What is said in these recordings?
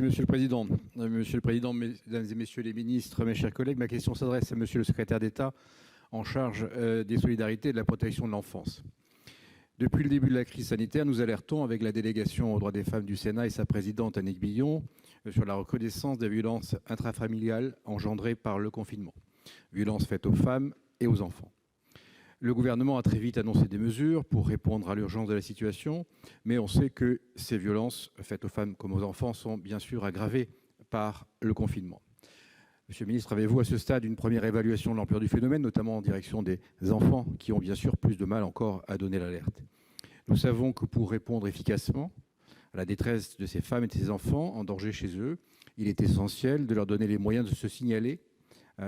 Monsieur le Président, Mesdames et Messieurs les ministres, mes chers collègues, ma question s'adresse à Monsieur le secrétaire d'État en charge des solidarités et de la protection de l'enfance. Depuis le début de la crise sanitaire, nous alertons avec la délégation aux droits des femmes du Sénat et sa présidente Annick Billon sur la recrudescence des violences intrafamiliales engendrées par le confinement. Violences faites aux femmes et aux enfants. Le gouvernement a très vite annoncé des mesures pour répondre à l'urgence de la situation, mais on sait que ces violences faites aux femmes comme aux enfants sont bien sûr aggravées par le confinement. Monsieur le ministre, avez-vous à ce stade une première évaluation de l'ampleur du phénomène, notamment en direction des enfants qui ont bien sûr plus de mal encore à donner l'alerte? Nous savons que pour répondre efficacement à la détresse de ces femmes et de ces enfants en danger chez eux, il est essentiel de leur donner les moyens de se signaler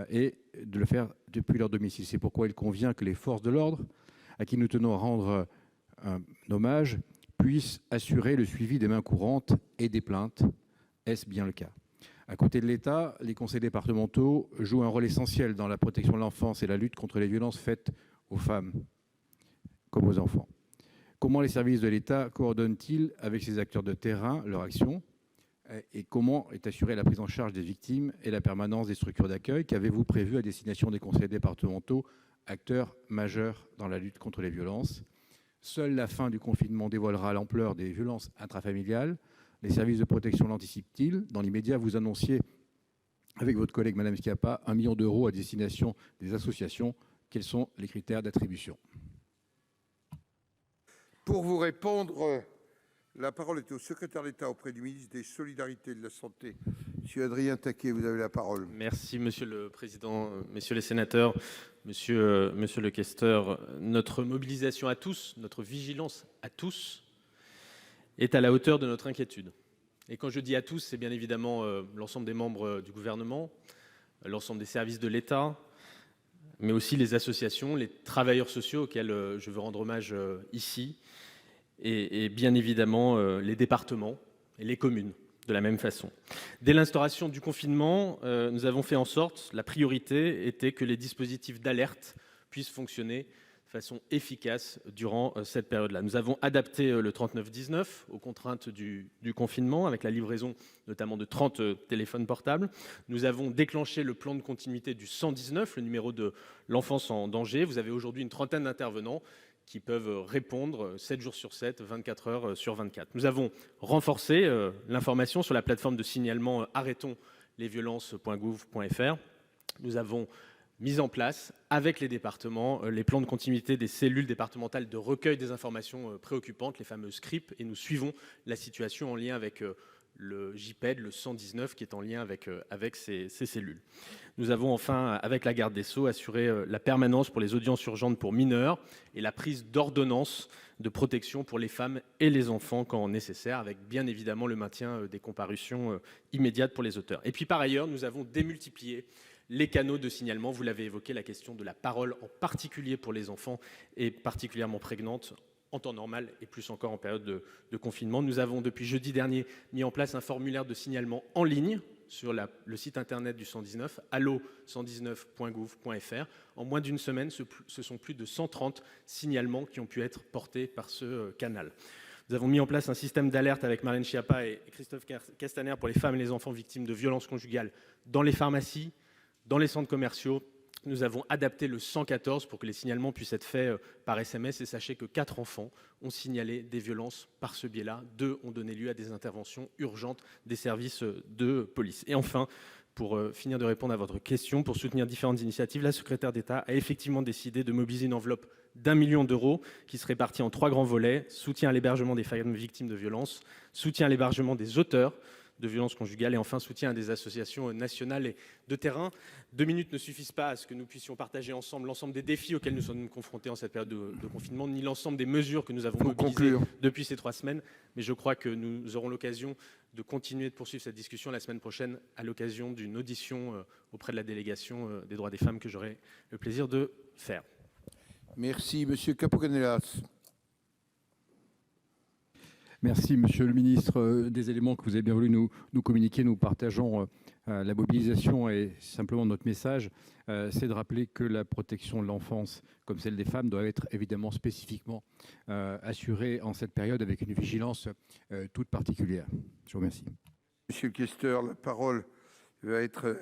et de le faire depuis leur domicile. C'est pourquoi il convient que les forces de l'ordre, à qui nous tenons à rendre un hommage, puissent assurer le suivi des mains courantes et des plaintes. Est-ce bien le cas? À côté de l'État, les conseils départementaux jouent un rôle essentiel dans la protection de l'enfance et la lutte contre les violences faites aux femmes comme aux enfants. Comment les services de l'État coordonnent-ils avec ces acteurs de terrain leur action? Et comment est assurée la prise en charge des victimes et la permanence des structures d'accueil? Qu'avez-vous prévu à destination des conseils départementaux, acteurs majeurs dans la lutte contre les violences? Seule la fin du confinement dévoilera l'ampleur des violences intrafamiliales. Les services de protection l'anticipent-ils? Dans l'immédiat, vous annonciez, avec votre collègue Mme Schiappa, 1 million d'euros à destination des associations. Quels sont les critères d'attribution? Pour vous répondre, la parole est au secrétaire d'État auprès du ministre des Solidarités et de la Santé. Monsieur Adrien Taquet, vous avez la parole. Merci, Monsieur le Président, Messieurs les sénateurs, Monsieur le questeur. Notre mobilisation à tous, notre vigilance à tous, est à la hauteur de notre inquiétude. Et quand je dis à tous, c'est bien évidemment l'ensemble des membres du gouvernement, l'ensemble des services de l'État, mais aussi les associations, les travailleurs sociaux auxquels je veux rendre hommage ici, et bien évidemment les départements et les communes de la même façon. Dès l'instauration du confinement, nous avons fait en sorte, la priorité était que les dispositifs d'alerte puissent fonctionner de façon efficace durant cette période-là. Nous avons adapté le 3919 aux contraintes du confinement, avec la livraison notamment de 30 téléphones portables. Nous avons déclenché le plan de continuité du 119, le numéro de l'enfance en danger. Vous avez aujourd'hui une trentaine d'intervenants qui peuvent répondre 7 jours sur 7, 24 heures sur 24. Nous avons renforcé l'information sur la plateforme de signalement arrêtonslesviolences.gouv.fr. Nous avons mis en place, avec les départements, les plans de continuité des cellules départementales de recueil des informations préoccupantes, les fameuses CRIP, et nous suivons la situation en lien avec le JPED, le 119, qui est en lien avec ces cellules. Nous avons enfin, avec la garde des Sceaux, assuré la permanence pour les audiences urgentes pour mineurs et la prise d'ordonnances de protection pour les femmes et les enfants quand nécessaire, avec bien évidemment le maintien des comparutions immédiates pour les auteurs. Et puis par ailleurs, nous avons démultiplié les canaux de signalement. Vous l'avez évoqué, la question de la parole, en particulier pour les enfants, est particulièrement prégnante en temps normal et plus encore en période de confinement. Nous avons depuis jeudi dernier mis en place un formulaire de signalement en ligne sur le site internet du 119, allo119.gouv.fr. En moins d'une semaine, ce sont plus de 130 signalements qui ont pu être portés par ce canal. Nous avons mis en place un système d'alerte avec Marlène Schiappa et Christophe Castaner pour les femmes et les enfants victimes de violences conjugales dans les pharmacies, dans les centres commerciaux. Nous avons adapté le 114 pour que les signalements puissent être faits par SMS, et sachez que 4 enfants ont signalé des violences par ce biais-là. 2 ont donné lieu à des interventions urgentes des services de police. Et enfin, pour finir de répondre à votre question, pour soutenir différentes initiatives, la secrétaire d'État a effectivement décidé de mobiliser une enveloppe d'1 million d'euros qui se répartit en 3 grands volets: soutien à l'hébergement des femmes victimes de violences, soutien à l'hébergement des auteurs de violences conjugales et enfin soutien à des associations nationales et de terrain. 2 minutes ne suffisent pas à ce que nous puissions partager ensemble l'ensemble des défis auxquels nous sommes confrontés en cette période de confinement, ni l'ensemble des mesures que nous avons mobilisées depuis ces 3 semaines. Mais je crois que nous aurons l'occasion de continuer de poursuivre cette discussion la semaine prochaine à l'occasion d'une audition auprès de la délégation des droits des femmes que j'aurai le plaisir de faire. Merci, Monsieur Capo-Canellas. Merci, Monsieur le Ministre, des éléments que vous avez bien voulu nous communiquer. Nous partageons la mobilisation et simplement notre message, c'est de rappeler que la protection de l'enfance, comme celle des femmes, doit être évidemment spécifiquement assurée en cette période avec une vigilance toute particulière. Je vous remercie. Monsieur le questeur, la parole va être